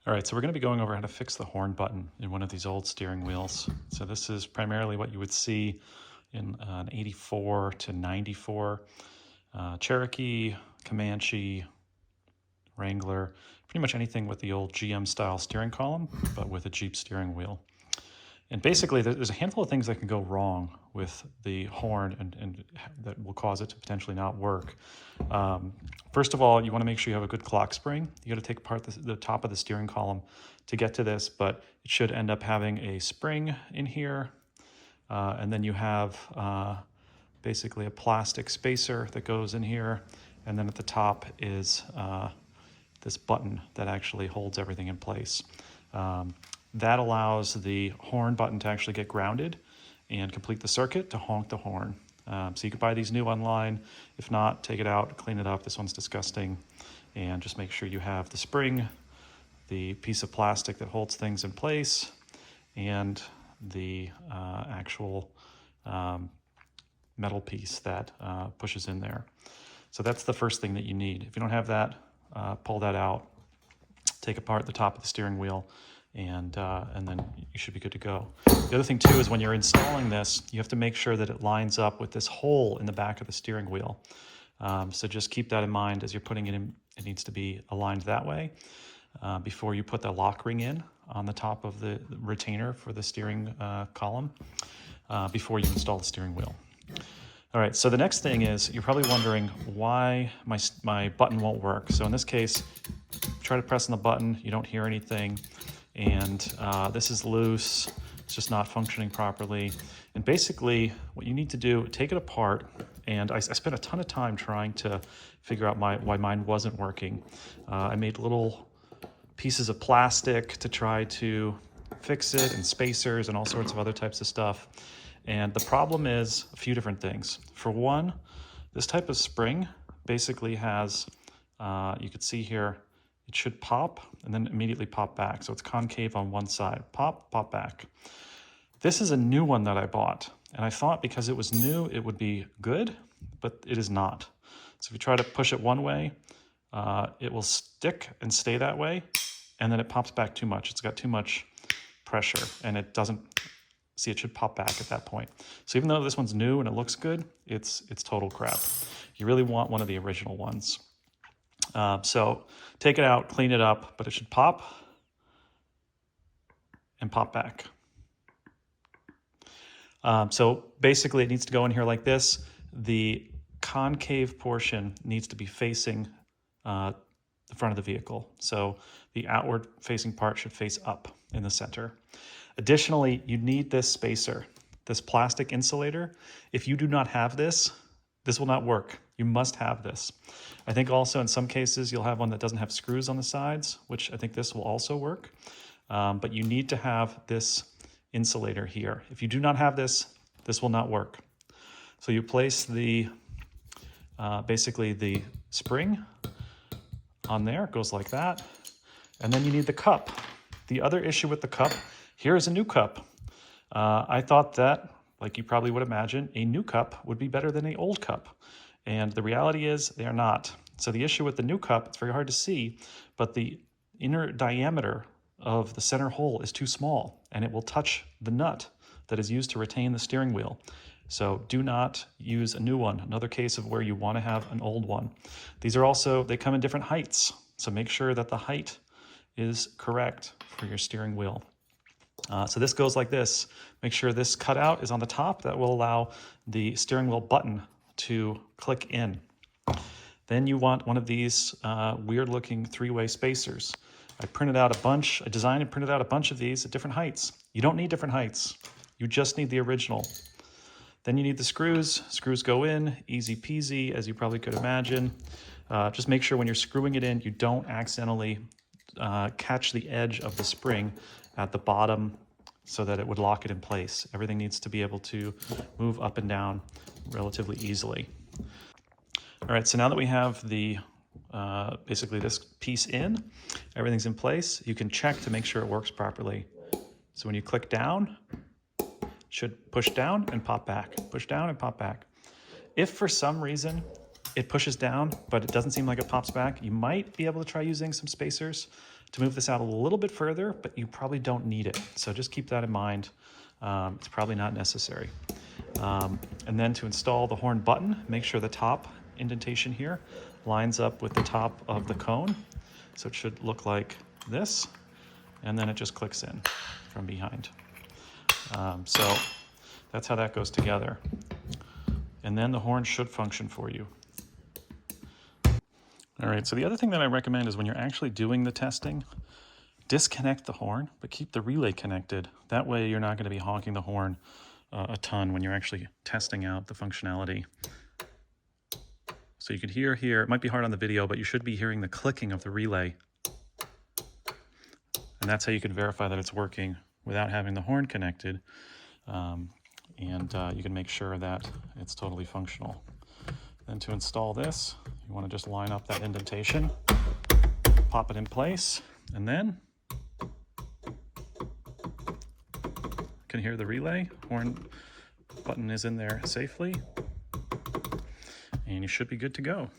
All right, so we're going to be going over how to fix the horn button in one of these old steering wheels. So this is primarily what you would see in an 84 to 94 Cherokee, Comanche, Wrangler, pretty much anything with the old GM style steering column, but with a Jeep steering wheel. And basically, there's a handful of things that can go wrong with the horn and that will cause it to potentially not work. First of all, you want to make sure you have a good clock spring. You got to take apart the top of the steering column to get to this, but it should end up having a spring in here. And then you have basically a plastic spacer that goes in here. And then at the top is this button that actually holds everything in place. That allows the horn button to actually get grounded and complete the circuit to honk the horn. So you can buy these new online. If not, take it out, clean it up. This one's disgusting. And just make sure you have the spring, the piece of plastic that holds things in place, and the actual metal piece that pushes in there. So that's the first thing that you need. If you don't have that, pull that out, take apart the top of the steering wheel, and then you should be good to go. The other thing too is when you're installing this, you have to make sure that it lines up with this hole in the back of the steering wheel. So just keep that in mind as you're putting it in. It needs to be aligned that way before you put the lock ring in on the top of the retainer for the steering column before you install the steering wheel. All right, so the next thing is you're probably wondering why my button won't work. So in this case, try to press on the button, you don't hear anything, and this is loose, it's just not functioning properly. And basically what you need to do, take it apart, and I spent a ton of time trying to figure out why mine wasn't working. I made little pieces of plastic to try to fix it, and spacers and all sorts of other types of stuff. And the problem is a few different things. For one, this type of spring basically has, you can see here, it should pop and then immediately pop back. So it's concave on one side, pop, pop back. This is a new one that I bought. And I thought because it was new, it would be good, but it is not. So if you try to push it one way, it will stick and stay that way. And then it pops back too much. It's got too much pressure and it doesn't, see, it should pop back at that point. So even though this one's new and it looks good, it's total crap. You really want one of the original ones. So take it out, clean it up, but it should pop and pop back. So basically it needs to go in here like this. The concave portion needs to be facing the front of the vehicle. So the outward facing part should face up in the center. Additionally, you need this spacer, this plastic insulator. If you do not have this, this will not work. You must have this. I think also in some cases you'll have one that doesn't have screws on the sides, which I think this will also work. But you need to have this insulator here. If you do not have this, this will not work. So you place the basically the spring on there, it goes like that. And then you need the cup. The other issue with the cup, here is a new cup. I thought that, like you probably would imagine, a new cup would be better than an old cup. And the reality is they are not. So the issue with the new cup, it's very hard to see, but the inner diameter of the center hole is too small and it will touch the nut that is used to retain the steering wheel. So do not use a new one. Another case of where you want to have an old one. These are also, they come in different heights. So make sure that the height is correct for your steering wheel. So this goes like this. Make sure this cutout is on the top. That will allow the steering wheel button to click in. Then you want one of these weird looking three-way spacers. I designed and printed out a bunch of these at different heights. You don't need different heights. You just need the original. Then you need the screws. Screws go in, easy peasy, as you probably could imagine. Just make sure when you're screwing it in, you don't accidentally catch the edge of the spring at the bottom so that it would lock it in place. Everything needs to be able to move up and down relatively easily. All right, so now that we have the basically this piece in, everything's in place, you can check to make sure it works properly. So when you click down, it should push down and pop back, push down and pop back. If for some reason it pushes down, but it doesn't seem like it pops back, you might be able to try using some spacers to move this out a little bit further, but you probably don't need it. So just keep that in mind. It's probably not necessary. And then to install the horn button, make sure the top indentation here lines up with the top of the cone. So it should look like this, and then it just clicks in from behind. So that's how that goes together. And then the horn should function for you. All right, so the other thing that I recommend is when you're actually doing the testing, disconnect the horn, but keep the relay connected. That way you're not going to be honking the horn a ton when you're actually testing out the functionality. So you can hear here, it might be hard on the video, but you should be hearing the clicking of the relay. And that's how you can verify that it's working without having the horn connected. You can make sure that it's totally functional. Then to install this, you want to just line up that indentation, pop it in place, and then you can hear the relay. Horn button is in there safely, and you should be good to go.